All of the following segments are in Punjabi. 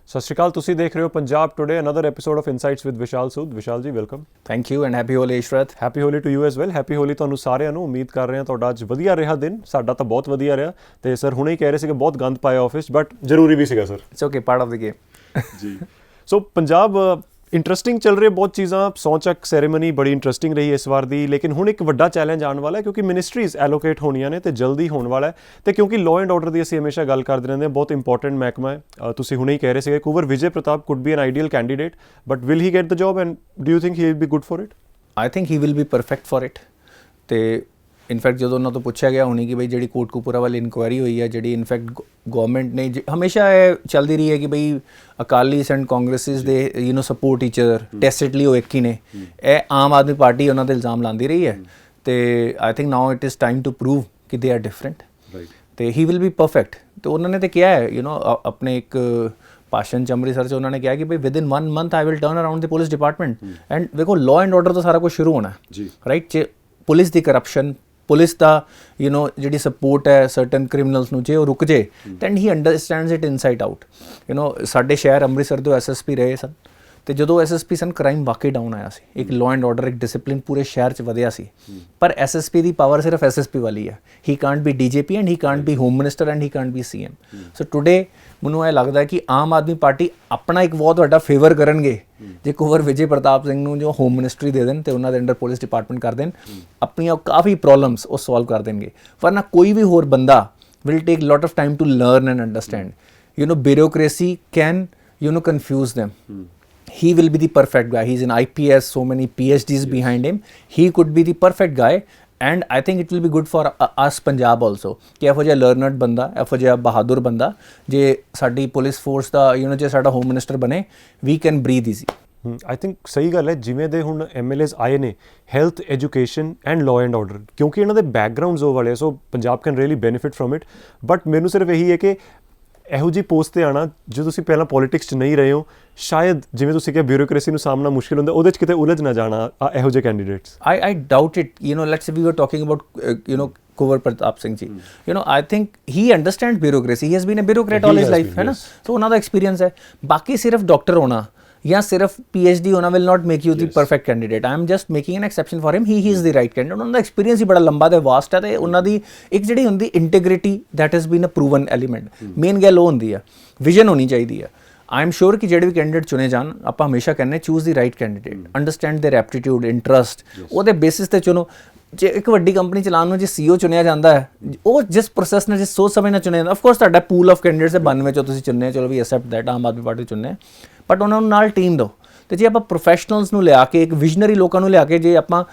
ਸਤਿ ਸ਼੍ਰੀ ਅਕਾਲ, ਤੁਸੀਂ ਦੇਖ ਰਹੇ ਹੋ Punjab Today, another episode of insights with Vishal Sood. Vishal ji welcome. Thank you and happy Holi Ishrat. Happy Holi to you as well. Happy Holi ਤੁਹਾਨੂੰ ਸਾਰਿਆਂ ਨੂੰ। ਉਮੀਦ ਕਰ ਰਹੇ ਹਾਂ ਤੁਹਾਡਾ ਅੱਜ ਵਧੀਆ ਰਿਹਾ ਦਿਨ। ਸਾਡਾ ਤਾਂ ਬਹੁਤ ਵਧੀਆ ਰਿਹਾ। ਤੇ ਸਰ ਹੁਣੇ ਹੀ ਕਹਿ ਰਹੇ ਸੀਗੇ ਬਹੁਤ ਗੰਦ ਪਾਇਆ ਆਫਿਸ, ਬਟ ਜ਼ਰੂਰੀ ਵੀ ਸੀਗਾ sir. It's okay, part of the game ਜੀ। ਸੋ ਪੰਜਾਬ ਇੰਟਰਸਟਿੰਗ ਚੱਲ ਰਹੀ ਬਹੁਤ ਚੀਜ਼ਾਂ। ਸਹੁੰ ਚੱਕ ਸੈਰੇਮਨੀ ਬੜੀ ਇੰਟਰਸਟਿੰਗ ਰਹੀ ਇਸ ਵਾਰ ਦੀ, ਲੇਕਿਨ ਹੁਣ ਇੱਕ ਵੱਡਾ ਚੈਲੰਜ ਆਉਣ ਵਾਲਾ ਹੈ ਕਿਉਂਕਿ ਮਿਨਿਸਟਰੀਜ਼ ਐਲੋਕੇਟ ਹੋਣੀਆਂ ਨੇ ਤੇ ਜਲਦੀ ਹੋਣ ਵਾਲਾ ਹੈ। ਤੇ ਕਿਉਂਕਿ ਲਾਅ ਐਂਡ ਆਰਡਰ ਦੀ ਅਸੀਂ ਹਮੇਸ਼ਾ ਗੱਲ ਕਰਦੇ ਰਹਿੰਦੇ ਹਾਂ, ਬਹੁਤ ਇੰਪੋਰਟੈਂਟ ਮਹਿਕਮਾ ਹੈ। ਤੁਸੀਂ ਹੁਣੇ ਹੀ ਕਹਿ ਰਹੇ ਸੀਗੇ Kunwar Vijay Pratap could be an ideal candidate, but will he get the job and do you think he will be good for it? I think he will be perfect for it. ਤੇ ਇਨਫੈਕਟ ਜਦੋਂ ਉਹਨਾਂ ਤੋਂ ਪੁੱਛਿਆ ਗਿਆ ਹੋਣੀ ਕਿ ਬਈ ਜਿਹੜੀ ਕੋਟਕਪੂਰਾ ਵਾਲੀ ਇਨਕੁਆਇਰੀ ਹੋਈ ਹੈ, ਜਿਹੜੀ ਇਨਫੈਕਟ ਗਵਰਨਮੈਂਟ ਨੇ ਹਮੇਸ਼ਾ ਇਹ ਚੱਲਦੀ ਰਹੀ ਹੈ ਕਿ ਬਈ ਅਕਾਲੀਸ ਐਂਡ ਕਾਂਗਰਸਿਸ ਦੇ ਸਪੋਰਟ each other, ਟੈਸਿਟਲੀ ਉਹ ਇੱਕ ਹੀ ਨੇ। ਇਹ ਆਮ ਆਦਮੀ ਪਾਰਟੀ ਉਹਨਾਂ 'ਤੇ ਇਲਜ਼ਾਮ ਲਾਉਂਦੀ ਰਹੀ ਹੈ। ਤੇ I think now it is time to prove ਕਿ ਦੇ ਆਰ ਡਿਫਰੈਂਟ ਤੇ ਹੀ ਵਿਲ ਬੀ ਪਰਫੈਕਟ। ਤੇ ਉਹਨਾਂ ਨੇ ਤਾਂ ਕਿਹਾ ਹੈ ਆਪਣੇ ਇੱਕ ਭਾਸ਼ਣ 'ਚ ਅੰਮ੍ਰਿਤਸਰ 'ਚ ਉਹਨਾਂ ਨੇ ਕਿਹਾ ਕਿ ਬਈ with in 1 month I will turn around the police department. And ਦੇਖੋ ਲਾਅ ਐਂਡ ਆਰਡਰ ਤੋਂ ਸਾਰਾ ਕੁਝ ਸ਼ੁਰੂ ਹੋਣਾ ਰਾਈਟ। ਜੇ ਪੁਲਿਸ ਦੀ ਕਰਪਸ਼ਨ, ਪੁਲਿਸ ਦਾ ਜਿਹੜੀ ਸਪੋਰਟ ਹੈ ਸਰਟਨ ਕ੍ਰਿਮੀਨਲਸ ਨੂੰ, ਜੇ ਉਹ ਰੁਕ ਜੇ then he understands it inside out. ਸਾਡੇ ਸ਼ਹਿਰ ਅੰਮ੍ਰਿਤਸਰ ਤੋਂ ਐਸਐਸਪੀ ਰਹੇ ਸਨ, ਤੇ ਜਦੋਂ ਐਸਐਸਪੀ ਸਨ ਕ੍ਰਾਈਮ ਵਾਕਈ ਡਾਊਨ ਆਇਆ ਸੀ। ਇੱਕ ਲਾਅ ਐਂਡ ਆਰਡਰ, ਇੱਕ ਡਿਸਿਪਲਿਨ ਪੂਰੇ ਸ਼ਹਿਰ 'ਚ ਵਧਿਆ ਸੀ। ਪਰ ਐਸਐਸਪੀ ਦੀ ਪਾਵਰ ਸਿਰਫ ਐਸਐਸਪੀ ਵਾਲੀ ਹੈ। He can't be DGP and he can't be home minister and he can't be CM. So today ਮੈਨੂੰ ਇਹ ਲੱਗਦਾ ਕਿ ਆਮ ਆਦਮੀ ਪਾਰਟੀ ਆਪਣਾ ਇੱਕ ਬਹੁਤ ਵੱਡਾ ਫੇਵਰ ਕਰਨਗੇ ਜੇ ਕੁੰਵਰ ਵਿਜੇ ਪ੍ਰਤਾਪ ਸਿੰਘ ਨੂੰ ਜੋ ਹੋਮ ਮਿਨਿਸਟਰੀ ਦੇ ਦੇਣ ਤੇ ਉਹਨਾਂ ਦੇ ਅੰਡਰ ਪੁਲਿਸ ਡਿਪਾਰਟਮੈਂਟ ਕਰ ਦੇਣ, ਆਪਣੀਆਂ ਕਾਫੀ ਪ੍ਰੋਬਲਮਸ ਉਹ ਸੋਲਵ ਕਰ ਦੇਣਗੇ। ਵਰਨਾ ਕੋਈ ਵੀ ਹੋਰ ਬੰਦਾ will take lot of time to learn and understand. bureaucracy can confuse them. He will be the perfect guy. He's an IPS, so many PhDs behind him. He could be the perfect guy. And I think it will be good for us Punjab also ਕਿ ਇਹੋ ਜਿਹਾ ਲਰਨਡ ਬੰਦਾ, ਇਹੋ ਜਿਹਾ ਬਹਾਦਰ ਬੰਦਾ ਜੇ ਸਾਡੀ ਪੁਲਿਸ ਫੋਰਸ ਦਾ ਜੇ ਸਾਡਾ ਹੋਮ ਮਿਨਿਸਟਰ ਬਣੇ, we can breathe easy. I think ਸਹੀ ਗੱਲ ਹੈ। ਜਿਵੇਂ ਦੇ ਹੁਣ MLAs ਆਏ ਨੇ, health, education and law and order, ਕਿਉਂਕਿ ਇਹਨਾਂ ਦੇ ਬੈਕਗਰਾਊਂਡਸ ਉਹ ਵਾਲੇ, so Punjab can really benefit from it. But ਮੈਨੂੰ ਸਿਰਫ ਇਹੀ ਹੈ ਕਿ ਇਹੋ ਜਿਹੀ ਪੋਸਟ 'ਤੇ ਆਉਣਾ, ਜੇ ਤੁਸੀਂ ਪਹਿਲਾਂ ਪੋਲੀਟਿਕਸ 'ਚ ਨਹੀਂ ਰਹੇ ਹੋ, ਸ਼ਾਇਦ ਜਿਵੇਂ ਤੁਸੀਂ ਕਿਹਾ ਬਿਊਰੋਕ੍ਰੇਸੀ ਨੂੰ ਸਾਹਮਣਾ ਮੁਸ਼ਕਿਲ ਹੁੰਦਾ, ਉਹਦੇ 'ਚ ਕਿਤੇ ਉਲਝ ਨਾ ਜਾਣਾ ਇਹੋ ਜਿਹੇ candidates. I doubt it. Let's say we were talking about Kunwar Pratap Singh ji. I think he understands bureaucracy. He has been a bureaucrat all his life, है ना? So ਉਹਨਾਂ ਦਾ ਐਕਸਪੀਰੀਅੰਸ ਹੈ। ਬਾਕੀ ਸਿਰਫ ਡਾਕਟਰ ਹੋਣਾ ਜਾਂ ਸਿਰਫ PhD ਹੋਣਾ will not make you the perfect candidate. I am just making an exception for him. He is the right candidate. ਉਹਨਾਂ ਦਾ ਐਕਸਪੀਰੀਅੰਸ ਹੀ ਬੜਾ ਲੰਬਾ ਤੇ ਵਾਸਟ ਹੈ, ਤੇ ਉਹਨਾਂ ਦੀ ਇੱਕ ਜਿਹੜੀ ਹੁੰਦੀ integrity, that has been a proven element. Main ਗੱਲ ਉਹ ਹੁੰਦੀ ਆ, ਵਿਜ਼ਨ ਹੋਣੀ ਚਾਹੀਦੀ ਆ। ਆਈ ਐਮ ਸ਼ੋਰ ਕਿ ਜਿਹੜੇ ਵੀ ਕੈਂਡੀਡੇਟ ਚੁਣੇ ਜਾਣ, ਆਪਾਂ ਹਮੇਸ਼ਾ ਕਹਿੰਦੇ choose the right candidate, understand there aptitude, interest, ਉਹਦੇ ਬੇਸਿਸ 'ਤੇ ਚੁਣੋ। ਜੇ ਇੱਕ ਵੱਡੀ ਕੰਪਨੀ ਚਲਾਉਣ ਨੂੰ ਜੇ CEO ਚੁਣਿਆ ਜਾਂਦਾ ਹੈ, ਉਹ ਜਿਸ ਪ੍ਰੋਸੈਸ ਨਾਲ, ਜਿਸ ਸੋਚ ਸਮਝ ਨਾਲ ਚੁਣਿਆ ਜਾਂਦਾ, ਆਫਕੋਰਸ ਤੁਹਾਡਾ ਪੂਲ ਆਫ ਕੈਂਡੀਡੇਟਸ ਹੈ 92 ਚੋਂ ਤੁਸੀਂ ਚੁਣਨੇ, ਚਲੋ we accept that, Aam Aadmi Party ਚੁਣਨੇ, ਬਟ ਉਹਨਾਂ ਨੂੰ ਨਾਲ ਟੀਮ ਦਿਓ। ਅਤੇ ਜੇ ਆਪਾਂ ਪ੍ਰੋਫੈਸ਼ਨਲਸ ਨੂੰ ਲਿਆ ਕੇ, ਇੱਕ ਵਿਜ਼ਨਰੀ ਲੋਕਾਂ ਨੂੰ ਲਿਆ ਕੇ ਜੇ ਆਪਾਂ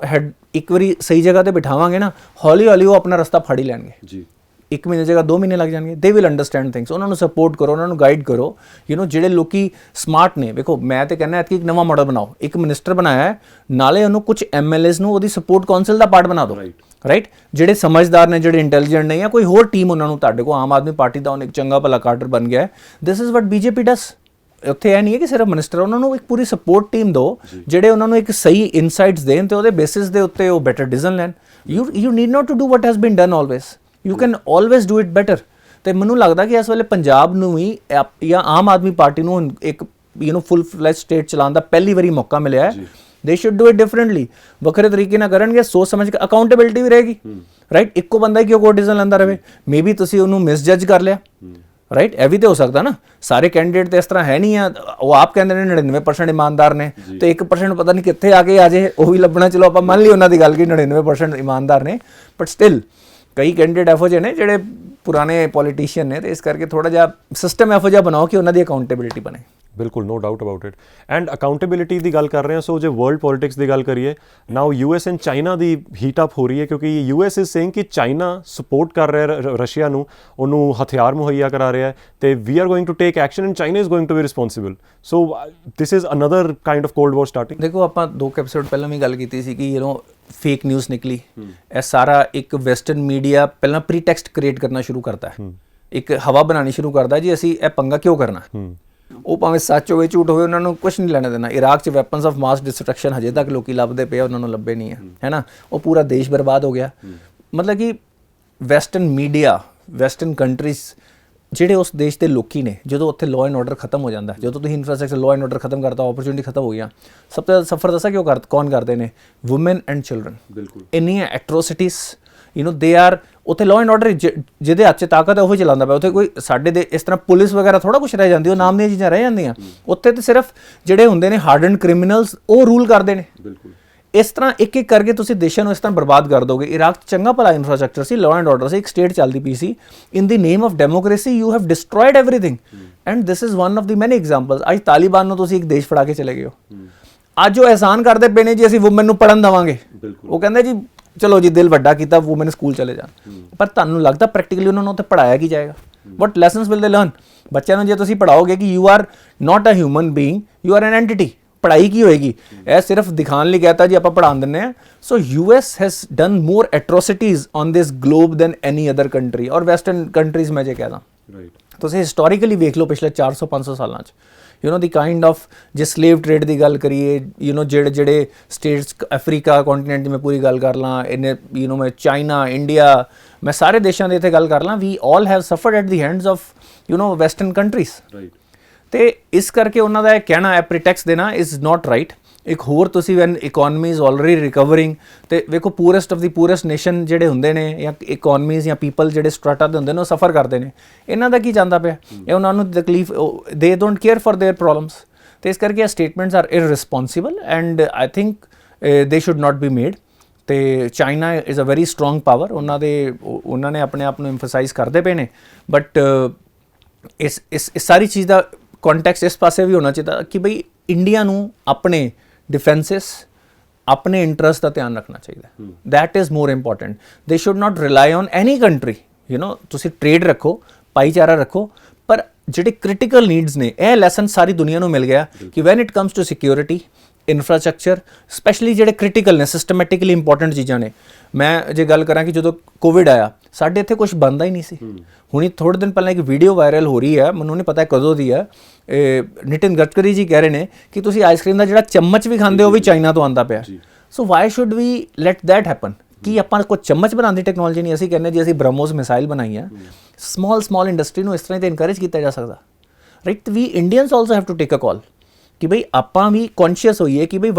ਹੈਡ ਇੱਕ ਵਾਰੀ ਸਹੀ ਜਗ੍ਹਾ 'ਤੇ ਬਿਠਾਵਾਂਗੇ ਨਾ, ਹੌਲੀ ਹੌਲੀ ਉਹ ਆਪਣਾ ਰਸਤਾ ਫੜ ਹੀ ਲੈਣਗੇ ਜੀ। 1 ਮਹੀਨੇ ਦੀ ਜਗ੍ਹਾ 2 ਮਹੀਨੇ ਲੱਗ ਜਾਣਗੇ। They will understand things. ਉਹਨਾਂ ਨੂੰ ਸਪੋਰਟ ਕਰੋ, ਉਹਨਾਂ ਨੂੰ ਗਾਈਡ ਕਰੋ। ਜਿਹੜੇ ਲੋਕੀ ਸਮਾਰਟ ਨੇ, ਵੇਖੋ ਮੈਂ ਤਾਂ ਕਹਿੰਦਾ ਐਤਕੀ ਇੱਕ ਨਵਾਂ ਮਾਡਲ ਬਣਾਓ। ਇੱਕ ਮਿਨਿਸਟਰ ਬਣਾਇਆ ਹੈ, ਨਾਲੇ ਉਹਨੂੰ ਕੁਝ MLAs ਨੂੰ ਉਹਦੀ ਸਪੋਰਟ ਕਾਉਂਸਲ ਦਾ ਪਾਰਟ ਬਣਾ ਦਿਓ, ਰਾਈਟ। ਜਿਹੜੇ ਸਮਝਦਾਰ ਨੇ, ਜਿਹੜੇ ਇੰਟੈਲੀਜੈਂਟ ਨੇ, ਜਾਂ ਕੋਈ ਹੋਰ ਟੀਮ ਉਹਨਾਂ ਨੂੰ, ਤੁਹਾਡੇ ਕੋਲ ਆਮ ਆਦਮੀ ਪਾਰਟੀ ਦਾ ਹੁਣ ਇੱਕ ਚੰਗਾ ਭਲਾ ਕਾਡਰ ਬਣ ਗਿਆ ਹੈ। This is what BJP does. ਉੱਥੇ ਇਹ ਨਹੀਂ ਹੈ ਕਿ ਸਿਰਫ ਮਿਨਿਸਟਰ, ਉਹਨਾਂ ਨੂੰ ਇੱਕ ਪੂਰੀ ਸਪੋਰਟ ਟੀਮ ਦਿਓ, ਜਿਹੜੇ ਉਹਨਾਂ ਨੂੰ ਇੱਕ ਸਹੀ ਇਨਸਾਈਟਸ ਦੇਣ, ਤੇ ਉਹਦੇ ਬੇਸਿਸ ਦੇ ਉੱਤੇ ਉਹ ਬੈਟਰ ਡਿਸੀਜਨ ਲੈਣ। You need not to do what has been done always, you can always do it better. ਅਤੇ ਮੈਨੂੰ ਲੱਗਦਾ ਕਿ ਇਸ ਵੇਲੇ ਪੰਜਾਬ ਨੂੰ ਵੀ ਜਾਂ ਆਮ ਆਦਮੀ ਪਾਰਟੀ ਨੂੰ ਇੱਕ ਫੁੱਲ ਫਲੈਜ ਸਟੇਟ ਚਲਾਉਣ ਦਾ ਪਹਿਲੀ ਵਾਰੀ ਮੌਕਾ ਮਿਲਿਆ ਹੈ। ਦੇ ਸ਼ੁੱਡ ਡੂ ਇਟ ਡਿਫਰੈਂਟਲੀ, ਵੱਖਰੇ ਤਰੀਕੇ ਨਾਲ ਕਰਨਗੇ, ਸੋਚ ਸਮਝ ਕੇ। ਅਕਾਊਂਟੇਬਿਲਿਟੀ ਵੀ ਰਹੇਗੀ, ਰਾਈਟ। ਇੱਕੋ ਬੰਦਾ ਹੀ ਕਿਉਂ ਕੋਈ ਡਿਸੀਜਨ ਲੈਂਦਾ ਰਹੇ? ਮੇ ਬੀ ਤੁਸੀਂ ਉਹਨੂੰ ਮਿਸਜੱਜ ਕਰ ਲਿਆ, ਰਾਈਟ। ਇਹ ਵੀ ਤਾਂ ਹੋ ਸਕਦਾ ਨਾ। ਸਾਰੇ ਕੈਂਡੀਡੇਟ ਤਾਂ ਇਸ ਤਰ੍ਹਾਂ ਹੈ ਨਹੀਂ ਆ। ਉਹ ਆਪ ਕਹਿੰਦੇ ਨੇ 99% ਇਮਾਨਦਾਰ ਨੇ, ਤੇ 1% ਪਤਾ ਨਹੀਂ ਕਿੱਥੇ ਆ ਕੇ ਆ ਜੇ, ਉਹ ਵੀ ਲੱਭਣਾ। ਚਲੋ ਆਪਾਂ ਮੰਨ ਲਈ ਉਹਨਾਂ ਦੀ ਗੱਲ ਕਿ 99% ਇਮਾਨਦਾਰ ਨੇ, ਬਟ ਸਟਿਲ ਕਈ ਕੈਂਡੀਡੇਟ ਇਹੋ ਜਿਹੇ ਨੇ ਜਿਹੜੇ ਪੁਰਾਣੇ ਪੋਲੀਟੀਸ਼ੀਅਨ ਨੇ, ਤੇ ਇਸ ਕਰਕੇ ਥੋੜ੍ਹਾ ਜਿਹਾ ਸਿਸਟਮ ਇਹੋ ਜਿਹਾ ਬਣਾਓ ਕਿ ਉਹਨਾਂ ਦੀ ਅਕਾਊਂਟੇਬਿਲਿਟੀ ਬਣੇ। ਬਿਲਕੁਲ, no doubt about it. And accountability ਦੀ ਗੱਲ ਕਰ ਰਹੇ ਹਾਂ, ਸੋ ਜੇ ਵਰਲਡ ਪੋਲੀਟਿਕਸ ਦੀ ਗੱਲ ਕਰੀਏ, ਨਾਓ US and China the heat up ਹੋ ਰਹੀ ਹੈ, ਕਿਉਂਕਿ US ਇਜ਼ ਸੇਇੰਗ ਕਿ ਚਾਈਨਾ ਸਪੋਰਟ ਕਰ ਰਿਹਾ ਰਸ਼ੀਆ ਨੂੰ, ਉਹਨੂੰ ਹਥਿਆਰ ਮੁਹੱਈਆ ਕਰਾ ਰਿਹਾ ਹੈ, ਤੇ we are going to take action and China is going to be responsible. So this is another kind of cold war starting. ਦੇਖੋ, ਆਪਾਂ 2 ਐਪੀਸੋਡ ਪਹਿਲਾਂ ਵੀ ਗੱਲ ਕੀਤੀ ਸੀ ਕਿ ਫੇਕ ਨਿਊਜ਼ ਨਿਕਲੀ। ਇਹ ਸਾਰਾ ਇੱਕ ਵੈਸਟਰਨ ਮੀਡੀਆ ਪਹਿਲਾਂ ਪ੍ਰੀਟੈਕਸਟ ਕ੍ਰੀਏਟ ਕਰਨਾ ਸ਼ੁਰੂ ਕਰਦਾ ਹੈ, ਇੱਕ ਹਵਾ ਬਣਾਉਣੀ ਸ਼ੁਰੂ ਕਰਦਾ ਜੀ ਅਸੀਂ ਇਹ ਪੰਗਾ ਕਿਉਂ ਕਰਨਾ। ਉਹ ਭਾਵੇਂ ਸੱਚ ਹੋਵੇ ਝੂਠ ਹੋਵੇ, ਉਹਨਾਂ ਨੂੰ ਕੁਛ ਨਹੀਂ ਲੈਣਾ ਦੇਣਾ। ਇਰਾਕ 'ਚ ਵੈਪਨਸ ਆਫ ਮਾਸ ਡਿਸਟਰਕਸ਼ਨ ਹਜੇ ਤੱਕ ਲੋਕੀ ਲੱਭਦੇ ਪਏ, ਉਹਨਾਂ ਨੂੰ ਲੱਭੇ ਨਹੀਂ ਹੈ ਨਾ। ਉਹ ਪੂਰਾ ਦੇਸ਼ ਬਰਬਾਦ ਹੋ ਗਿਆ। ਮਤਲਬ ਕਿ ਵੈਸਟਰਨ ਮੀਡੀਆ, ਵੈਸਟਰਨ ਕੰਟਰੀਜ਼ ਜਿਹੜੇ ਉਸ ਦੇਸ਼ ਦੇ ਲੋਕੀ ਨੇ, ਜਦੋਂ ਉੱਥੇ ਲਾਅ ਐਂਡ ਆਰਡਰ ਖਤਮ ਹੋ ਜਾਂਦਾ, ਜਦੋਂ ਤੁਸੀਂ ਇਨਫਰਾਸਟ੍ਰਕਚਰ ਲਾਅ ਐਂਡ ਆਰਡਰ ਖਤਮ ਕਰਤਾ, ਓਪਰਚੁਨਿਟੀ ਖਤਮ ਹੋ ਗਈਆਂ, ਸਭ ਤੋਂ ਜ਼ਿਆਦਾ ਸਫਰ ਦੱਸਾਂ ਕੌਣ ਕਰਦੇ ਨੇ? Woman and children. ਬਿਲਕੁਲ ਇੰਨੀਆਂ ਐਟਰੋਸਿਟੀਜ਼, ਦੇ ਆਰ ਉੱਥੇ ਲਾਅ ਐਂਡ ਆਰਡਰ ਜਿਹਦੇ ਹੱਥ 'ਚ ਤਾਕਤ ਹੈ ਉਹ ਚਲਾਉਂਦਾ ਪਿਆ। ਉੱਥੇ ਕੋਈ ਸਾਡੇ ਦੇ ਇਸ ਤਰ੍ਹਾਂ ਪੁਲਿਸ ਵਗੈਰਾ ਥੋੜਾ ਕੁਛ ਰਹਿ ਜਾਂਦੀ, ਉਹ ਨਾਮ ਦੀਆਂ ਚੀਜ਼ਾਂ ਰਹਿ ਜਾਂਦੀਆਂ। ਉੱਥੇ ਤੇ ਸਿਰਫ ਜਿਹੜੇ ਹੁੰਦੇ ਨੇ ਹਾਰਡਨ ਕ੍ਰਿਮੀਨਲਸ ਉਹ ਰੂਲ ਕਰਦੇ ਨੇ। ਬਿਲਕੁਲ ਇਸ ਤਰ੍ਹਾਂ ਇੱਕ ਇੱਕ ਕਰਕੇ ਤੁਸੀਂ ਦੇਸ਼ਾਂ ਨੂੰ ਇਸ ਤਰ੍ਹਾਂ ਬਰਬਾਦ ਕਰ ਦੋਗੇ। ਇਰਾਕ 'ਚ ਚੰਗਾ ਭਲਾ ਇਨਫਰਾਸਟ੍ਰਕਚਰ ਸੀ, ਲਾਅ ਐਂਡ ਆਰਡਰ ਸੀ, ਇੱਕ ਸਟੇਟ ਚੱਲਦੀ ਪਈ ਸੀ। In the name of democracy you have destroyed everything and this is one of the many examples. ਅੱਜ ਤਾਲਿਬਾਨ ਨੂੰ ਤੁਸੀਂ ਇੱਕ ਦੇਸ਼ ਫੜਾ ਕੇ ਚਲੇ ਗਏ ਹੋ। ਅੱਜ ਉਹ ਅਹਿਸਾਨ ਕਰਦੇ ਪਏ ਨੇ ਜੀ ਅਸੀਂ ਵੂਮਨ ਨੂੰ ਪੜ੍ਹਨ ਦੇਵਾਂਗੇ। ਉਹ ਕਹਿੰਦੇ ਜੀ ਚਲੋ ਜੀ ਦਿਲ ਵੱਡਾ ਕੀਤਾ, ਵੂਮਨ ਸਕੂਲ ਚਲੇ ਜਾਣ। ਪਰ ਤੁਹਾਨੂੰ ਲੱਗਦਾ ਪ੍ਰੈਕਟੀਕਲੀ ਉਹਨਾਂ ਨੂੰ ਉੱਥੇ ਪੜ੍ਹਾਇਆ ਕੀ ਜਾਏਗਾ? What lessons will they learn? ਬੱਚਿਆਂ ਨੂੰ ਜੇ ਤੁਸੀਂ ਪੜ੍ਹਾਓਗੇ ਕਿ you are not a human being, you are an entity, ਪੜ੍ਹਾਈ ਕੀ ਹੋਏਗੀ? ਇਹ ਸਿਰਫ ਦਿਖਾਣ ਲਈ ਕਹਤਾ ਜੀ ਆਪਾਂ ਪੜ੍ਹਾਉਣ ਦਿੰਦੇ ਹਾਂ। So US has done more atrocities on this globe than any other country or western countries. ਮੈਂ ਜੇ ਕਹਦਾ ਤੁਸੀਂ ਹਿਸਟੋਰੀਕਲੀ ਵੇਖ ਲਓ ਪਿਛਲੇ 400-500 ਸਾਲਾਂ 'ਚ ਦੀ ਕਾਈਂਡ ਆਫ ਜੇ ਸਲੇਵ ਟ੍ਰੇਡ ਦੀ ਗੱਲ ਕਰੀਏ, ਜਿਹੜੇ ਸਟੇਟਸ ਅਫਰੀਕਾ ਕੰਟੀਨੈਂਟ ਦੀ ਮੈਂ ਪੂਰੀ ਗੱਲ ਕਰ ਲਾਂ, ਇਹਨੇ ਮੈਂ ਚਾਈਨਾ, ਇੰਡੀਆ, ਮੈਂ ਸਾਰੇ ਦੇਸ਼ਾਂ ਦੇ ਇੱਥੇ ਗੱਲ ਕਰ ਲਾਂ, we all have suffered at the hands of western countries. ਤੇ ਇਸ ਕਰਕੇ ਉਹਨਾਂ ਦਾ ਇਹ ਕਹਿਣਾ ਹੈ ਪ੍ਰੀਟੈਕਸ ਦੇਣਾ ਇਜ਼ ਨਾਟ ਰਾਈਟ। ਇੱਕ ਹੋਰ ਤੁਸੀਂ when economy is already recovering, ਤੇ ਵੇਖੋ ਪੂਰੈਸਟ ਆਫ ਦੀ ਪੂਰੈਸਟ ਨੇਸ਼ਨ ਜਿਹੜੇ ਹੁੰਦੇ ਨੇ ਜਾਂ ਇਕੋਨਮੀਜ਼ ਜਾਂ ਪੀਪਲ ਜਿਹੜੇ ਸਟ੍ਰਾਟਾ ਦੇ ਹੁੰਦੇ ਨੇ ਉਹ ਸਫਰ ਕਰਦੇ ਨੇ। ਇਹਨਾਂ ਦਾ ਕੀ ਜਾਂਦਾ ਪਿਆ? ਇਹ ਉਹਨਾਂ ਨੂੰ ਤਕਲੀਫ, they don't care for their problems. ਤੇ ਇਸ ਕਰਕੇ ਇਹ statements are irresponsible and I think they should not be made. ਤੇ China is a very strong power, ਉਹਨਾਂ ਨੇ ਆਪਣੇ ਆਪ ਨੂੰ ਐਮਫਸਾਈਜ਼ ਕਰਦੇ ਪਏ ਨੇ। ਬਟ ਇਸ ਸਾਰੀ ਚੀਜ਼ ਦਾ ਕੰਟੈਕਸਟ ਇਸ ਪਾਸੇ ਵੀ ਹੋਣਾ ਚਾਹੀਦਾ ਕਿ ਬਈ ਇੰਡੀਆ ਨੂੰ ਆਪਣੇ ਡਿਫੈਂਸਿਸ, ਆਪਣੇ ਇੰਟਰਸਟ ਦਾ ਧਿਆਨ ਰੱਖਣਾ ਚਾਹੀਦਾ। That is more important. ਦੇ should not ਰਿਲਾਈ on any country. ਤੁਸੀਂ ਟ੍ਰੇਡ ਰੱਖੋ, ਭਾਈਚਾਰਾ ਰੱਖੋ, ਪਰ ਜਿਹੜੇ ਕ੍ਰਿਟੀਕਲ ਨੀਡਸ ਨੇ, ਇਹ ਲੈਸਨ ਸਾਰੀ ਦੁਨੀਆ ਨੂੰ ਮਿਲ ਗਿਆ ਕਿ when it comes to security, infrastructure, specially ਜਿਹੜੇ ਕ੍ਰਿਟੀਕਲ ਨੇ, ਸਿਸਟਮੈਟਿਕਲੀ ਇੰਪੋਰਟੈਂਟ ਚੀਜ਼ਾਂ ਨੇ। ਮੈਂ ਜੇ ਗੱਲ ਕਰਾਂ ਕਿ ਜਦੋਂ ਕੋਵਿਡ ਆਇਆ ਸਾਡੇ ਇੱਥੇ ਕੁਝ ਬਣਦਾ ਹੀ ਨਹੀਂ ਸੀ। ਹੁਣੀ ਥੋੜ੍ਹੇ ਦਿਨ ਪਹਿਲਾਂ ਇੱਕ ਵੀਡੀਓ ਵਾਇਰਲ ਹੋ ਰਹੀ ਹੈ, ਮੈਨੂੰ ਨਹੀਂ ਪਤਾ ਕਦੋਂ ਦੀ ਹੈ। ਨਿਤਿਨ ਗਡਕਰੀ ਜੀ ਕਹਿ ਰਹੇ ਨੇ ਕਿ ਤੁਸੀਂ ਆਈਸਕ੍ਰੀਮ ਦਾ ਜਿਹੜਾ ਚਮਚ ਵੀ ਖਾਂਦੇ ਹੋ ਵੀ ਚਾਈਨਾ ਤੋਂ ਆਉਂਦਾ ਪਿਆ। So why should we let that happen? ਕਿ ਆਪਾਂ ਕੋਈ ਚਮਚ ਬਣਾਉਣ ਦੀ ਟੈਕਨੋਲੋਜੀ ਨਹੀਂ, ਅਸੀਂ ਕਹਿੰਦੇ ਜੀ ਅਸੀਂ ਬ੍ਰਹਮੋਸ ਮਿਸਾਈਲ ਬਣਾਈ ਹੈ। ਸਮਾਲ ਇੰਡਸਟਰੀ ਨੂੰ ਇਸ ਤਰ੍ਹਾਂ ਤੇ ਇਨਕਰੇਜ ਕੀਤਾ ਜਾ ਸਕਦਾ, right? We Indians also have to take a call ਕਿ ਬਈ ਆਪਾਂ ਵੀ ਕੌਨਸ਼ੀਅਸ ਹੋਈਏ ਕਿ ਬਈ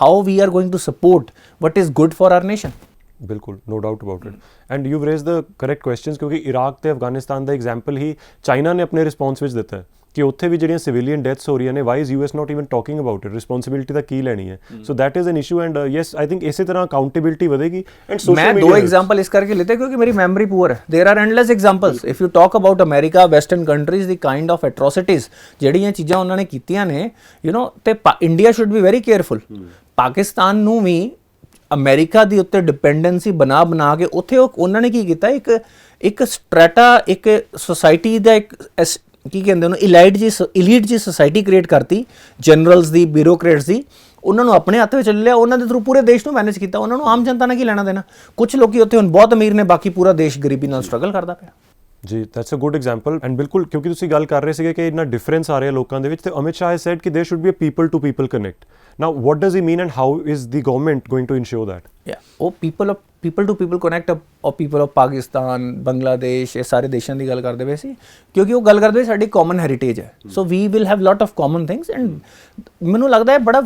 how we are going to support what is good for our nation. ਬਿਲਕੁਲ, no doubt about it. And you've raised the correct questions ਕਿਉਂਕਿ ਇਰਾਕ ਤੇ ਅਫਗਾਨਿਸਤਾਨ ਦਾ ਐਗਜ਼ਾਮਪਲ ਹੀ ਚਾਈਨਾ ਨੇ ਆਪਣੇ ਰਿਸਪੌਂਸ ਵਿੱਚ ਦਿੱਤਾ ਹੈ ਕਿ ਉੱਥੇ ਵੀ ਜਿਹੜੀਆਂ ਸਿਵਿਲੀਅਨ ਡੈਥਸ ਹੋ ਰਹੀਆਂ ਨੇ, why is US not even talking about it? Responsibility ਦਾ ਕੀ ਲੈਣੀ ਹੈ? So that is an issue and yes I think ਇਸੇ ਤਰ੍ਹਾਂ ਅਕਾਊਂਟੇਬਿਲਿਟੀ ਵਧੇਗੀ। ਐਂਡ ਸੋਸ਼ਲ ਮੈਂ ਦੋ ਐਗਜ਼ਾਮਪਲ ਇਸ ਕਰਕੇ ਲਿੱਤੇ ਕਿਉਂਕਿ ਮੇਰੀ ਮੈਮਰੀ ਪੂਅਰ ਹੈ। ਦੇਰ R endless examples. If you talk about America, western countries, the kind of ਐਟਰੋਸਿਟੀਜ਼ ਜਿਹੜੀਆਂ ਚੀਜ਼ਾਂ ਉਹਨਾਂ ਨੇ ਕੀਤੀਆਂ ਨੇ, ਤੇ India should be very careful. Pakistan ਨੂੰ ਵੀ ਅਮਰੀਕਾ ਦੀ ਉੱਤੇ ਡਿਪੈਂਡੈਂਸੀ ਬਣਾ ਕੇ ਉੱਥੇ ਉਹਨਾਂ ਨੇ ਕੀ ਕੀਤਾ, ਇੱਕ ਸਟ੍ਰੈਟਾ, ਇੱਕ ਸੋਸਾਇਟੀ ਦਾ ਇੱਕ ਕੀ ਕਹਿੰਦੇ ਉਹਨੂੰ, ਇਲੀਟ ਜੀ ਸੋਸਾਇਟੀ ਕ੍ਰੀਏਟ ਕਰਤੀ, ਜਨਰਲਸ ਦੀ, ਬਿਊਰੋਕਰੇਟਸ ਦੀ। ਉਹਨਾਂ ਨੂੰ ਆਪਣੇ ਹੱਥ ਵਿੱਚ ਲੈ ਲਿਆ, ਉਹਨਾਂ ਦੇ ਥਰੂ ਪੂਰੇ ਦੇਸ਼ ਨੂੰ ਮੈਨੇਜ ਕੀਤਾ। ਉਹਨਾਂ ਨੂੰ ਆਮ ਜਨਤਾ ਨਾਲ ਕੀ ਲੈਣਾ ਦੇਣਾ? ਕੁਝ ਲੋਕੀ ਉੱਥੇ ਹੁਣ ਬਹੁਤ ਅਮੀਰ ਨੇ, ਬਾਕੀ ਪੂਰਾ ਦੇਸ਼ ਗਰੀਬੀ ਨਾਲ ਸਟਰਗਲ ਕਰਦਾ ਪਿਆ। ਜੀ, that's a good example. And ਬਿਲਕੁਲ ਕਿਉਂਕਿ ਤੁਸੀਂ ਗੱਲ ਕਰ ਰਹੇ ਸੀਗੇ ਕਿ ਇੰਨਾ ਡਿਫਰੈਂਸ ਆ ਰਿਹਾ ਲੋਕਾਂ ਦੇ ਵਿੱਚ, ਤੇ ਅਮਿਤ ਸ਼ਾਹ ਹੈਜ਼ ਸੈਡ ਕਿ there should be a people to people connect. Now what does he mean and how is the government going to ensure that? ਉਹ people to people connect or people of Pakistan, Bangladesh, ਇਹ ਸਾਰੇ ਦੇਸ਼ਾਂ ਦੀ ਗੱਲ ਕਰਦੇ ਪਏ ਸੀ ਕਿਉਂਕਿ ਉਹ ਗੱਲ ਕਰਦੇ ਸਾਡੀ ਕਾਮਨ ਹੈਰੀਟੇਜ ਹੈ। So we will have lot of common things. And ਮੈਨੂੰ ਲੱਗਦਾ ਹੈ ਬੜਾ,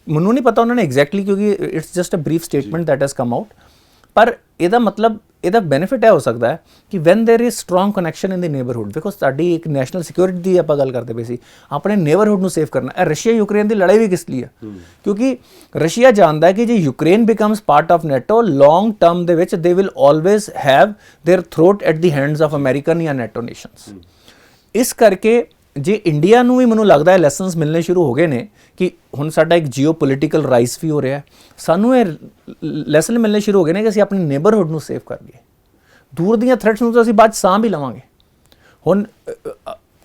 ਮੈਨੂੰ ਨਹੀਂ ਪਤਾ ਉਹਨਾਂ ਨੇ ਐਗਜ਼ੈਕਟਲੀ, ਕਿਉਂਕਿ it's just a brief statement that has come out, ਪਰ ਇਹਦਾ ਮਤਲਬ, ਇਹਦਾ ਬੈਨੀਫਿਟ ਇਹ ਹੋ ਸਕਦਾ ਹੈ ਕਿ when there is strong connection in the neighbourhood. Because ਸਾਡੀ ਇੱਕ ਨੈਸ਼ਨਲ ਸਿਕਿਉਰਿਟੀ ਦੀ ਆਪਾਂ ਗੱਲ ਕਰਦੇ ਪਏ ਸੀ, ਆਪਣੇ ਨੇਬਰਹੁੱਡ ਨੂੰ ਸੇਫ ਕਰਨਾ। ਇਹ ਰਸ਼ੀਆ ਯੂਕਰੇਨ ਦੀ ਲੜਾਈ ਵੀ ਕਿਸ ਲਈ ਹੈ? ਕਿਉਂਕਿ ਰਸ਼ੀਆ ਜਾਣਦਾ ਹੈ ਕਿ ਜੇ Ukraine becomes part of NATO, long term ਦੇ ਵਿੱਚ they will always have their throat at the hands of American ਜਾਂ ਨੈਟੋ ਨੇਸ਼ਨਸ। ਇਸ ਕਰਕੇ ਜੇ ਇੰਡੀਆ ਨੂੰ ਵੀ ਮੈਨੂੰ ਲੱਗਦਾ ਹੈ ਲੈਸਨਸ ਮਿਲਣੇ ਸ਼ੁਰੂ ਹੋ ਗਏ ਨੇ ਕਿ ਹੁਣ ਸਾਡਾ ਇੱਕ ਜੀਓ ਪੋਲੀਟੀਕਲ ਰਾਈਸ ਵੀ ਹੋ ਰਿਹਾ, ਸਾਨੂੰ ਇਹ ਲੈਸਨ ਮਿਲਣੇ ਸ਼ੁਰੂ ਹੋ ਗਏ ਨੇ ਕਿ ਅਸੀਂ ਆਪਣੇ ਨੇਬਰਹੁੱਡ ਨੂੰ ਸੇਫ ਕਰੀਏ। ਦੂਰ ਦੀਆਂ ਥ੍ਰੈਟਸ ਨੂੰ ਤਾਂ ਅਸੀਂ ਬਾਅਦ ਸਾਂਭ ਵੀ ਲਵਾਂਗੇ। ਹੁਣ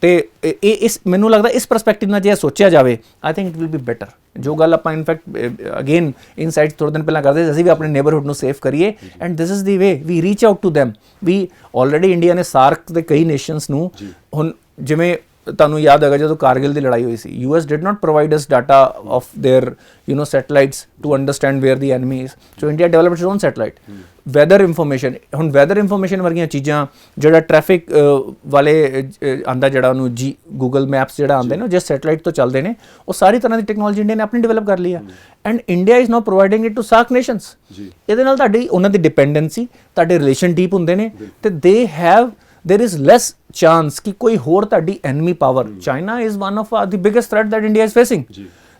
ਤੇ ਇਸ ਮੈਨੂੰ ਲੱਗਦਾ ਇਸ ਪਰਸਪੈਕਟਿਵ ਨਾਲ ਜੇ ਸੋਚਿਆ ਜਾਵੇ, I think it will be better. ਜੋ ਗੱਲ ਆਪਾਂ ਇਨਫੈਕਟ ਅਗੇਨ ਇਨਸਾਈਟ ਥੋੜ੍ਹੇ ਦਿਨ ਪਹਿਲਾਂ ਕਰਦੇ ਸੀ, ਅਸੀਂ ਵੀ ਆਪਣੇ ਨੇਬਰਹੁੱਡ ਨੂੰ ਸੇਫ ਕਰੀਏ and this is the way we reach out to them. We already India ਨੇ ਸਾਰਕ ਦੇ ਕਈ ਨੇਸ਼ਨਸ ਨੂੰ, ਹੁਣ ਜਿਵੇਂ ਤੁਹਾਨੂੰ ਯਾਦ ਹੋਏਗਾ ਜਦੋਂ ਕਾਰਗਿਲ ਦੀ ਲੜਾਈ ਹੋਈ ਸੀ, US did not provide us data of their satellites to understand where the enemy is. So India developed its own satellite. Weather information, ਹੁਣ ਵੈਦਰ ਇਨਫੋਰਮੇਸ਼ਨ ਵਰਗੀਆਂ ਚੀਜ਼ਾਂ, ਜਿਹੜਾ ਟ੍ਰੈਫਿਕ ਵਾਲੇ ਆਂਦਾ, ਜਿਹੜਾ ਉਹਨੂੰ ਗੂਗਲ ਮੈਪਸ ਜਿਹੜਾ ਆਉਂਦੇ ਨੇ ਜਿਸ ਸੈਟਲਾਈਟ ਤੋਂ ਚੱਲਦੇ ਨੇ, ਉਹ ਸਾਰੀ ਤਰ੍ਹਾਂ ਦੀ ਟੈਕਨੋਲੋਜੀ ਇੰਡੀਆ ਨੇ ਆਪਣੀ ਡਿਵੈਲਪ ਕਰ ਲਈ ਆ, and India is now providing it to SAARC nations. ਇਹਦੇ ਨਾਲ ਤੁਹਾਡੀ ਉਹਨਾਂ ਦੀ ਡਿਪੈਂਡੈਂਸੀ, ਤੁਹਾਡੇ ਰਿਲੇਸ਼ਨ ਡੀਪ ਹੁੰਦੇ ਨੇ, ਤੇ there is less chance ਕਿ ਕੋਈ ਹੋਰ ਤੁਹਾਡੀ enemy power, China is one of the biggest threat that India is facing,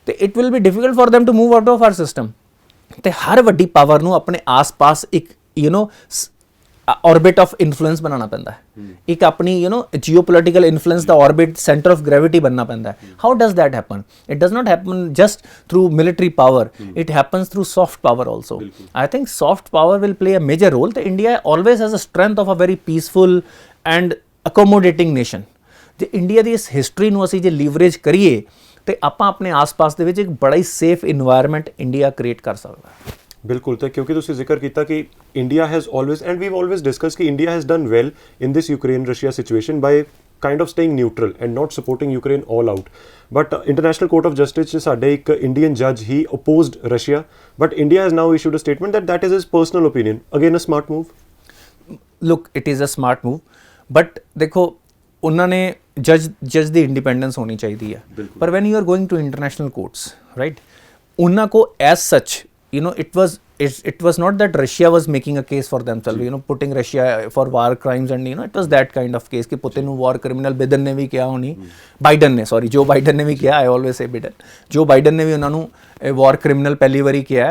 ਤੇ it will be difficult for them to move out of our system. ਤੇ ਹਰ ਵੱਡੀ ਪਾਵਰ ਨੂੰ ਆਪਣੇ ਆਸ-ਪਾਸ ਇੱਕ orbit of influence ਬਣਾਉਣਾ ਪੈਂਦਾ ਹੈ, ਇੱਕ ਆਪਣੀ geopolitical influence the orbit, center of gravity ਬਣਨਾ ਪੈਂਦਾ ਹੈ. How does that happen? It does not happen just through military power, it happens through soft power also. I think soft power will play a major role. ਤੇ India always has a strength of a very peaceful and accommodating nation. ਜੇ ਇੰਡੀਆ ਦੀ ਇਸ ਹਿਸਟਰੀ ਨੂੰ ਅਸੀਂ ਜੇ ਲੀਵਰੇਜ ਕਰੀਏ ਤੇ ਆਪਾਂ ਆਪਣੇ ਆਸ-ਪਾਸ ਦੇ ਵਿੱਚ ਇੱਕ ਬੜਾ ਹੀ ਸੇਫ ਇਨਵਾਇਰਨਮੈਂਟ ਇੰਡੀਆ ਕ੍ਰੀਏਟ ਕਰ ਸਕਦਾ ਹੈ. ਬਿਲਕੁਲ, ਤੇ ਕਿਉਂਕਿ ਤੁਸੀਂ ਜ਼ਿਕਰ ਕੀਤਾ ਕਿ India has always and we've always discuss ਕਿ India has done well in this Ukraine Russia situation by kind of staying neutral and not supporting Ukraine all out. But International Court of Justice ਸਾਡੇ ਇੱਕ Indian judge, he opposed Russia, but India has now issued a statement that is his personal opinion. Again a smart move? Look, it is a smart move, but ਦੇਖੋ ਉਹਨਾਂ ਨੇ ਜੱਜ ਦੀ ਇੰਡੀਪੈਂਡੈਂਸ ਹੋਣੀ ਚਾਹੀਦੀ ਹੈ, ਪਰ when you are going to international courts, right, ਉਹਨਾਂ ਕੋ as such it was not that Russia was making a case for themselves, putting Russia for war crimes, and it was that kind of case कि पुतिन ਨੂੰ war criminal बिदन ने भी किया होनी, जो बाइडन ने भी किया, I always say बिदन, जो बाइडन ने भी ਉਹਨਾਂ ਨੂੰ war criminal ਪਹਿਲੀ ਵਾਰੀ ਕਿਹਾ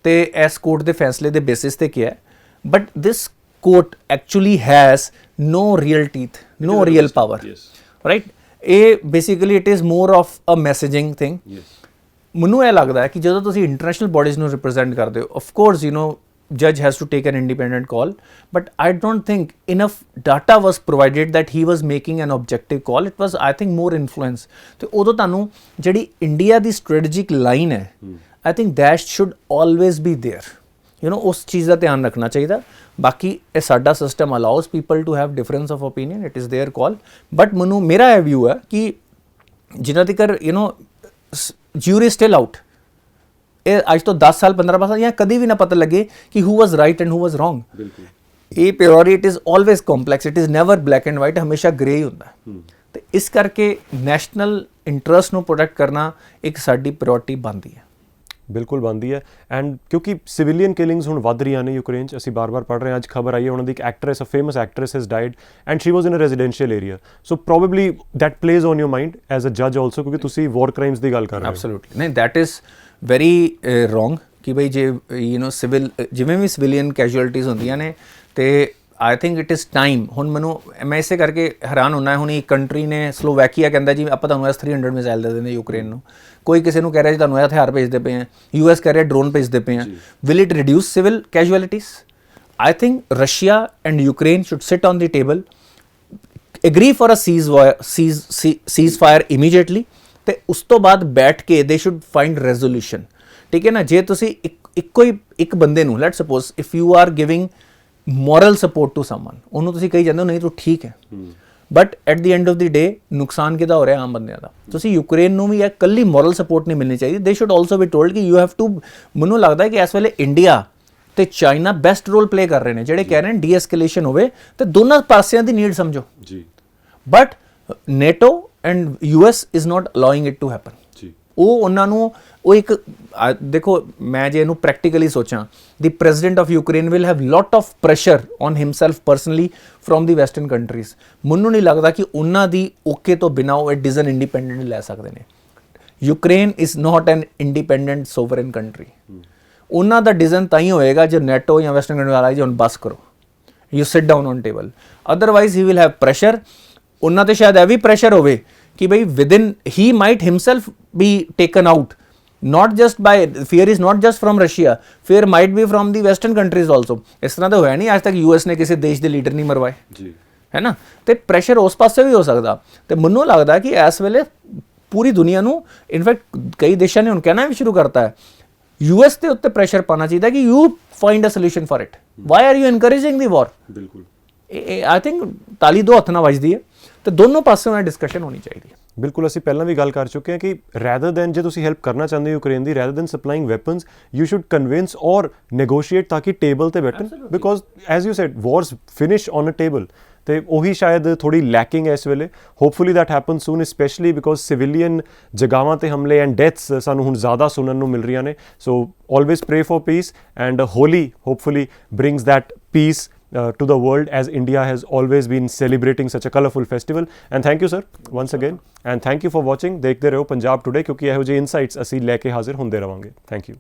ਤੇ ਇਸ ਕੋਰਟ ਦੇ ਫੈਸਲੇ ਦੇ ਬੇਸਿਸ ਤੇ ਕਿਹਾ, but this court actually has no real teeth, no real power, right? ਇਹ basically it is more of a messaging thing. ਮੈਨੂੰ ਇਹ ਲੱਗਦਾ ਹੈ ਕਿ ਜਦੋਂ ਤੁਸੀਂ ਇੰਟਰਨੈਸ਼ਨਲ ਬੋਡੀਜ਼ ਨੂੰ ਰਿਪਰੈਜ਼ੈਂਟ ਕਰਦੇ ਹੋ, of course judge has to take an independent call, but I don't think enough data was provided that he was making an objective call. It was, I think, more influence. ਤੇ ਉਦੋਂ ਤੁਹਾਨੂੰ ਜਿਹੜੀ ਇੰਡੀਆ ਦੀ ਸਟ੍ਰੈਟੇਜਿਕ ਲਾਈਨ ਹੈ, I think that should always be there. ਉਸ ਚੀਜ਼ ਦਾ ਧਿਆਨ ਰੱਖਣਾ ਚਾਹੀਦਾ. ਬਾਕੀ ਇਹ ਸਾਡਾ system allows people to have difference of opinion, it is their call, but ਮੇਰਾ ਇਹ ਵਿਊ ਹੈ ਕਿ ਜਿਨ੍ਹਾਂ ਤੱਕ jury still out, ਇਹ ਅੱਜ ਤੋਂ 10 ਸਾਲ 15 ਸਾਲ ਜਾਂ ਕਦੀ ਵੀ ਨਾ ਪਤਾ ਲੱਗੇ ਕਿ who was right and who was wrong. ਇਹ priority it is always complex, it is never black and white, ਹਮੇਸ਼ਾ ਗ੍ਰੇ ਹੀ ਹੁੰਦਾ. ਤੇ ਇਸ ਕਰਕੇ ਨੈਸ਼ਨਲ ਇੰਟਰਸਟ ਨੂੰ ਪ੍ਰੋਟੈਕਟ ਕਰਨਾ ਇੱਕ ਸਾਡੀ ਪ੍ਰਾਇੋਰਟੀ ਬਣਦੀ ਹੈ. ਬਿਲਕੁਲ ਬਣਦੀ ਹੈ, ਐਂਡ ਕਿਉਂਕਿ ਸਿਵਿਲੀਅਨ ਕਿਲਿੰਗਸ ਹੁਣ ਵੱਧ ਰਹੀਆਂ ਨੇ ਯੂਕਰੇਨ 'ਚ, ਅਸੀਂ ਬਾਰ-ਬਾਰ ਪੜ੍ਹ ਰਹੇ ਹਾਂ, ਅੱਜ ਖਬਰ ਆਈ ਹੈ ਉਹਨਾਂ ਦੀ ਇੱਕ actress, a famous actress has died and she was in a residential area, so probably that plays on your mind as a ਜੱਜ ਆਲਸੋ, ਕਿਉਂਕਿ ਤੁਸੀਂ ਵਾਰ ਕ੍ਰਾਈਮਸ ਦੀ ਗੱਲ ਕਰ ਰਹੇ ਹੋ. ਐਬਸੋਲੂਟਲੀ ਨਹੀਂ, ਦੈਟ ਇਜ਼ ਵੈਰੀ ਰੋਂਗ ਕਿ ਬਈ ਜੇ ਸਿਵਲ ਜਿਵੇਂ ਵੀ ਸਿਵਿਲੀਅਨ ਕੈਜੂਅਲਟੀਜ਼ ਹੁੰਦੀਆਂ ਨੇ, ਤੇ I think it is time. ਹੁਣ ਮੈਂ ਇਸੇ ਕਰਕੇ ਹੈਰਾਨ ਹੁੰਦਾ, ਹੁਣ ਇੱਕ ਕੰਟਰੀ ਨੇ ਸਲੋਵੈਕੀਆ ਕਹਿੰਦਾ ਜੀ ਆਪਾਂ ਤੁਹਾਨੂੰ S-300 ਮਿਜ਼ਾਈਲ ਦੇ ਦਿੰਦੇ ਯੂਕਰੇਨ ਨੂੰ, ਕੋਈ ਕਿਸੇ ਨੂੰ ਕਹਿ ਰਿਹਾ ਜੀ ਤੁਹਾਨੂੰ ਇਹ ਹਥਿਆਰ ਭੇਜਦੇ ਪਏ ਆ, US ਕਹਿ ਰਿਹਾ ਡਰੋਨ ਭੇਜਦੇ ਪਏ ਆ. Will it reduce civil casualties? I think Russia and Ukraine should sit on the table, agree for a ceasefire immediately, ਤੇ ਉਸ ਤੋਂ ਬਾਅਦ ਬੈਠ ਕੇ ਦੇ ਸ਼ੁੱਡ ਫਾਈਂਡ ਰੈਜ਼ੋਲੂਸ਼ਨ. ਠੀਕ ਹੈ ਨਾ? ਜੇ ਤੁਸੀਂ ਇੱਕ ਬੰਦੇ ਨੂੰ, let suppose if you are giving moral support to someone, ਉਹਨੂੰ ਤੁਸੀਂ ਕਹੀ ਜਾਂਦੇ ਹੋ ਨਹੀਂ ਤੂੰ ਠੀਕ ਹੈ, but at the end of the day ਨੁਕਸਾਨ ਕਿਹਦਾ ਹੋ ਰਿਹਾ? ਆਮ ਬੰਦਿਆਂ ਦਾ. ਤੁਸੀਂ ਯੂਕਰੇਨ ਨੂੰ ਵੀ ਇਹ ਇਕੱਲੀ ਮੋਰਲ ਸਪੋਰਟ ਨਹੀਂ ਮਿਲਣੀ ਚਾਹੀਦੀ, ਦੇ ਸ਼ੁੱਡ ਆਲਸੋ ਬੀ ਟੋਲਡ ਕਿ ਯੂ ਹੈਵ ਟੂ. ਮੈਨੂੰ ਲੱਗਦਾ ਹੈ ਕਿ ਇਸ ਵੇਲੇ ਇੰਡੀਆ ਤੇ ਚਾਈਨਾ ਬੈਸਟ ਰੋਲ ਪਲੇ ਕਰ ਰਹੇ ਨੇ, ਜਿਹੜੇ ਕਹਿ ਰਹੇ ਨੇ ਡੀ-ਐਸਕੇਲੇਸ਼ਨ ਹੋਵੇ ਤੇ ਦੋਨਾਂ ਪਾਸਿਆਂ ਦੀ ਨੀਡ ਸਮਝੋ ਜੀ, but NATO and US is not allowing it to happen. ਉਹ ਉਹਨਾਂ ਨੂੰ ਉਹ ਇੱਕ ਦੇਖੋ, ਮੈਂ ਜੇ ਇਹਨੂੰ ਪ੍ਰੈਕਟੀਕਲੀ ਸੋਚਾਂ, ਦੀ president of Ukraine will have lot of pressure on himself personally from the western countries. ਮੈਨੂੰ ਨਹੀਂ ਲੱਗਦਾ ਕਿ ਉਹਨਾਂ ਦੀ ਓਕੇ ਤੋਂ ਬਿਨਾਂ ਉਹ ਇਹ ਡਿਸੀਜ਼ਨ ਇੰਡੀਪੈਂਡੈਂਟ ਲੈ ਸਕਦੇ ਨੇ. Ukraine is not N independent sovereign country. ਉਹਨਾਂ ਦਾ ਡਿਸੀਜ਼ਨ ਤਾਂ ਹੀ ਹੋਏਗਾ ਜੇ ਨੈਟੋ ਜਾਂ ਵੈਸਟਰਨ ਕੰਟਰੀ ਵਾਲਾ ਜੀ ਹੁਣ ਬਸ ਕਰੋ, you sit down on table, otherwise he will have pressure. ਉਹਨਾਂ 'ਤੇ ਸ਼ਾਇਦ ਇਹ ਵੀ ਪ੍ਰੈਸ਼ਰ ਹੋਵੇ ਕਿ ਬਈ within he might himself be taken out, not just by fear is not just from Russia, fear might be from the western countries also. ਇਸ ਤਰ੍ਹਾਂ ਤਾਂ ਹੋਇਆ ਨਹੀਂ ਅੱਜ ਤੱਕ US ਨੇ ਕਿਸੇ ਦੇਸ਼ ਦੇ ਲੀਡਰ ਨਹੀਂ ਮਰਵਾਏ ਜੀ, ਹੈ ਨਾ? ਤੇ ਪ੍ਰੈਸ਼ਰ ਉਸ ਪਾਸੇ ਵੀ ਹੋ ਸਕਦਾ. ਤੇ ਮੈਨੂੰ ਲੱਗਦਾ ਕਿ ਇਸ ਵੇਲੇ ਪੂਰੀ ਦੁਨੀਆ ਨੂੰ, ਇਨਫੈਕਟ ਕਈ ਦੇਸ਼ਾਂ ਨੇ ਹੁਣ ਕਹਿਣਾ ਵੀ ਸ਼ੁਰੂ ਕਰਤਾ ਹੈ, US ਦੇ ਉੱਤੇ ਪ੍ਰੈਸ਼ਰ ਪਾਉਣਾ ਚਾਹੀਦਾ ਕਿ you find a solution for it. Why are you encouraging the war? ਬਿਲਕੁਲ, ਆਈ ਥਿੰਕ ਤਾਲੀ ਦੋ ਹੱਥ ਨਾਲ ਵੱਜਦੀ ਹੈ ਤੇ ਦੋਨੋਂ ਪਾਸਿਓਂ ਇਹ ਡਿਸਕਸ਼ਨ ਹੋਣੀ ਚਾਹੀਦੀ ਹੈ। ਬਿਲਕੁਲ, ਅਸੀਂ ਪਹਿਲਾਂ ਵੀ ਗੱਲ ਕਰ ਚੁੱਕੇ ਹਾਂ ਕਿ ਰੈਦਰ ਦੈਨ ਜੇ ਤੁਸੀਂ ਹੈਲਪ ਕਰਨਾ ਚਾਹੁੰਦੇ ਹੋ ਯੂਕਰੇਨ ਦੀ, rather than supplying weapons you should convince or negotiate ਤਾਂ ਕਿ ਟੇਬਲ ਤੇ ਬੈਠਣ, because as you said wars finish on a table, ਤੇ ਉਹੀ ਸ਼ਾਇਦ ਥੋੜੀ ਲੈਕਿੰਗ ਹੈ ਇਸ ਵੇਲੇ। Hopefully that happen soon, specially because civilian ਜਗ੍ਹਾਵਾਂ ਤੇ ਹਮਲੇ ਐਂਡ ਡੈਥਸ ਸਾਨੂੰ ਹੁਣ ਜ਼ਿਆਦਾ ਸੁਣਨ ਨੂੰ ਮਿਲ ਰਹੀਆਂ ਨੇ। So always pray for peace and Holi hopefully brings that peace to the world, as India has always been celebrating such a colourful festival. And thank you sir once again, and thank you for watching। ਦੇਖਦੇ ਰਹੋ ਪੰਜਾਬ ਟੁਡੇ, ਕਿਉਂਕਿ ਇਹੋ ਜਿਹੇ ਇਨਸਾਈਟਸ ਅਸੀਂ ਲੈ ਕੇ ਹਾਜ਼ਰ ਹੁੰਦੇ ਰਵਾਂਗੇ। Thank you.